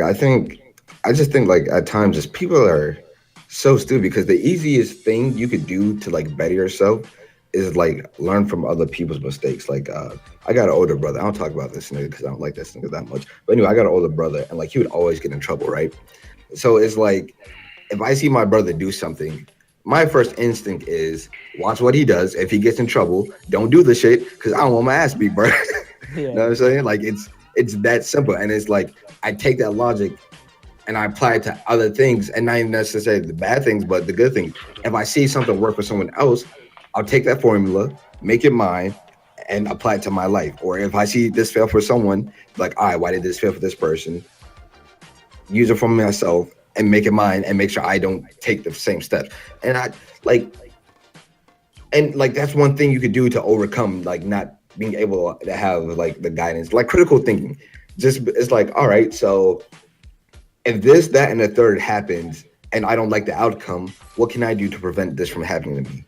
I just think like at times just people are so stupid because the easiest thing you could do to like better yourself is like learn from other people's mistakes. I got an older brother. I don't talk about this nigga because I don't like this nigga that much. But anyway, I got an older brother and like he would always get in trouble, right? So it's like if I see my brother do something, my first instinct is watch what he does. If he gets in trouble, don't do the shit because I don't want my ass beat, bro. You Yeah, know what I'm saying? Like it's that simple, and it's like I take that logic and I apply it to other things, and not even necessarily the bad things, but the good things. If I see something work for someone else, I'll take that formula, make it mine, and apply it to my life. Or if I see this fail for someone, like, all right, why did this fail for this person? Use it for myself and make it mine, and make sure I don't take the same steps. And I like, and like that's one thing you could do to overcome like not being able to have like the guidance, like critical thinking. Just it's like, all right, so if this, that, and the third happens and I don't like the outcome, what can I do to prevent this from happening to me?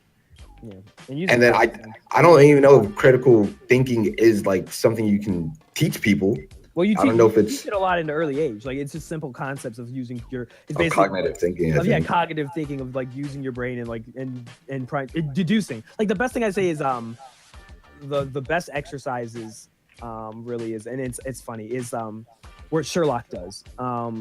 yeah. And using And then I don't even know if critical thinking is like something you can teach people. well, I don't know if you it's teach it a lot in the early age. Like it's just simple concepts of using your. It's of basically cognitive thinking. I yeah, think. cognitive thinking of like using your brain and like deducing. Like the best thing I say is the best exercises really is, and it's funny is what Sherlock does.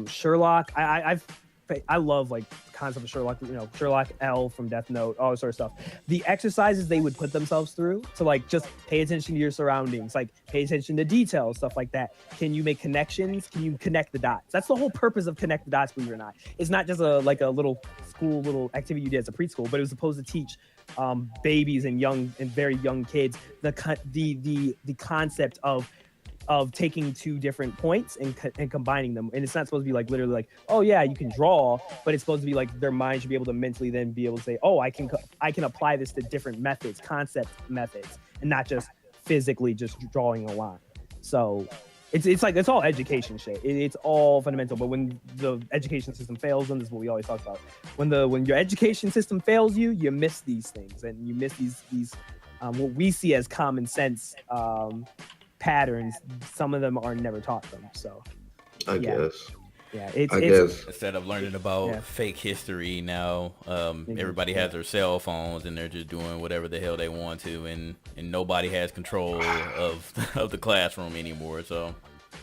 Sherlock, I love like the concept of Sherlock, Sherlock L from Death Note, all this sort of stuff. The exercises they would put themselves through to like just pay attention to your surroundings, like pay attention to details, stuff like that. Can you make connections? Can you connect the dots? That's the whole purpose of connect the dots, believe it or not. It's not just a little little activity you did as a preschool, but it was supposed to teach babies and very young kids the concept of taking two different points and combining them. And it's not supposed to be like literally like, oh yeah, you can draw, but it's supposed to be like their mind should be able to mentally then be able to say, oh, I can apply this to different methods, concept methods, and not just physically just drawing a line. So it's like it's all education shit. It's all fundamental. But when the education system fails them, this is what we always talk about. When your education system fails you, you miss these things, and you miss these what we see as common sense patterns. Some of them are never taught them. So I guess. Yeah, I guess. Instead of learning about fake history now, everybody has their cell phones and they're just doing whatever the hell they want to, and nobody has control of the classroom anymore. So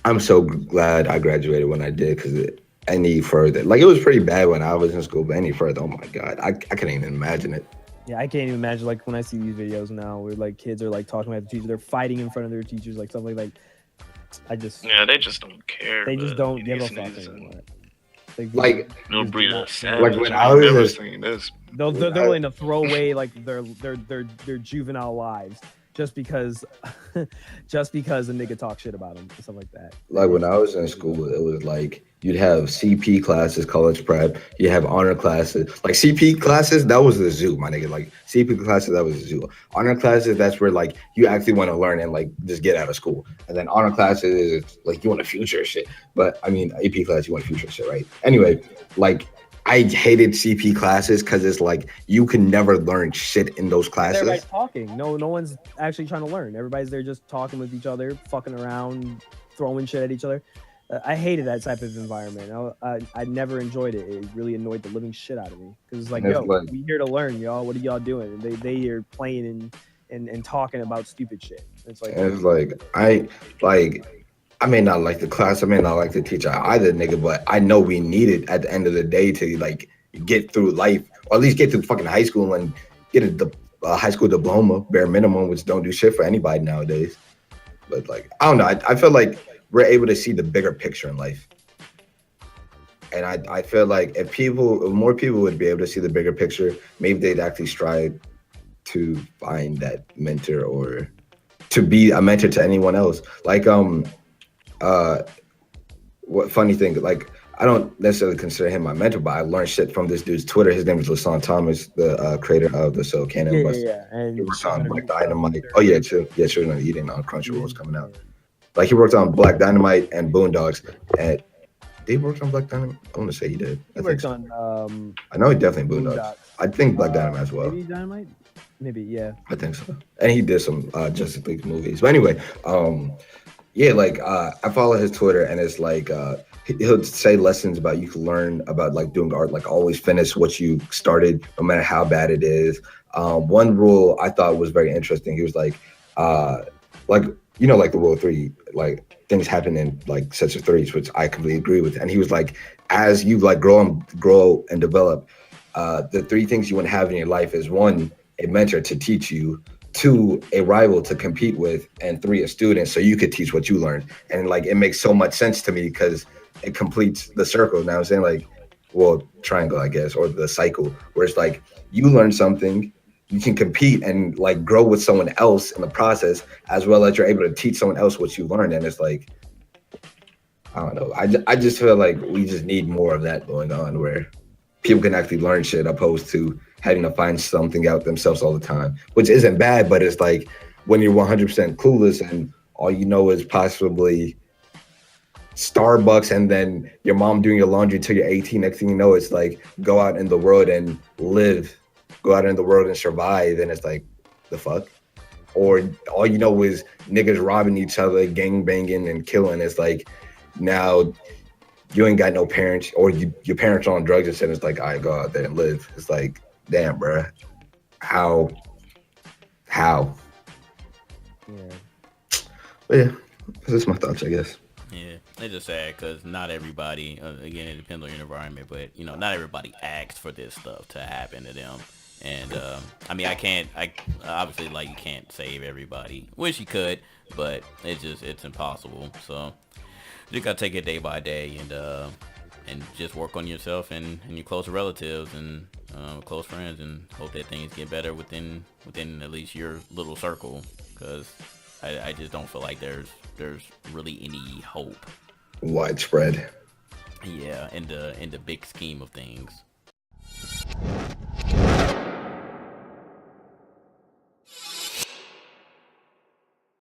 I'm so glad I graduated when I did because any further, like it was pretty bad when I was in school, but any further, oh my God, I couldn't even imagine it. Yeah, I can't even imagine like when I see these videos now where like kids are like talking about the teacher, they're fighting in front of their teachers, like something like I just they just don't care. They just don't give a fuck anymore. Like no breed of like when I was never seen this. They're willing to throw away like their juvenile lives just because a nigga talk shit about them or something like that. Like when I was in school, it was like you'd have CP classes, college prep, you have honor classes. Like CP classes, that was the zoo, my nigga. Like CP classes, that was the zoo. Honor classes, that's where like you actually want to learn and like just get out of school. And then honor classes is like you want a future shit. But I mean AP class, you want future shit, right? Anyway, like I hated CP classes because it's like you can never learn shit in those classes. Everybody's talking. No one's actually trying to learn. Everybody's there just talking with each other, fucking around, throwing shit at each other. I hated that type of environment. I never enjoyed it. It really annoyed the living shit out of me because it's like, yo, we here to learn, y'all. What are y'all doing? And they are playing and talking about stupid shit. It's like I may not like the class, I may not like the teacher either, nigga, but I know we need it at the end of the day to like get through life, or at least get through fucking high school and get a high school diploma, bare minimum, which don't do shit for anybody nowadays. But like, I don't know, I feel like we're able to see the bigger picture in life. And I feel like if more people would be able to see the bigger picture, maybe they'd actually strive to find that mentor or to be a mentor to anyone else. Like, what funny thing, like I don't necessarily consider him my mentor, but I learned shit from this dude's Twitter. His name is Lasan Thomas, the creator of the show Cannon Bus. And he worked on Black Dynamite. Oh yeah, true. Yeah, sure. No, eating on Crunchyroll was coming out. Like he worked on Black Dynamite and Boondocks. And did he work on Black Dynamite? I want to say he did. He worked on. I know he definitely Boondocks. I think Black Dynamite as well. Maybe Dynamite. Maybe, yeah. I think so. And he did some Justice League movies. But anyway, Yeah, like I follow his Twitter, and it's like he'll say lessons about you can learn about like doing art, like always finish what you started, no matter how bad it is. One rule I thought was very interesting. He was uh, like like the rule of three, like things happen in like sets of threes, which I completely agree with. And he was like, as you like grow and develop, the three things you want to have in your life is one, a mentor to teach you, two, a rival to compete with, and three, a student so you could teach what you learned. And like it makes so much sense to me because it completes the circle. Now I'm saying like, well, triangle, I guess, or the cycle, where it's like you learn something, you can compete and like grow with someone else in the process, as well as you're able to teach someone else what you learned. And it's like, I don't know. I just feel like we just need more of that going on where people can actually learn shit opposed to having to find something out themselves all the time, which isn't bad, but it's like when you're 100% clueless and all you know is possibly Starbucks and then your mom doing your laundry till you're 18. Next thing you know, it's like go out in the world and live, go out in the world and survive. And it's like, the fuck? Or all you know is niggas robbing each other, gang banging and killing. It's like now you ain't got no parents, or your parents are on drugs and shit. It's like, I go out there and live. It's like, damn, bro, how? Yeah. But yeah, that's my thoughts, I guess. Yeah, it's just sad because not everybody, again, it depends on your environment, but, not everybody asks for this stuff to happen to them. And, I mean, I obviously, like, you can't save everybody. Wish you could, but it's impossible. So, you gotta take it day by day and just work on yourself and your closer relatives and close friends, and hope that things get better within at least your little circle, because I just don't feel like there's really any hope. Widespread. Yeah, in the big scheme of things.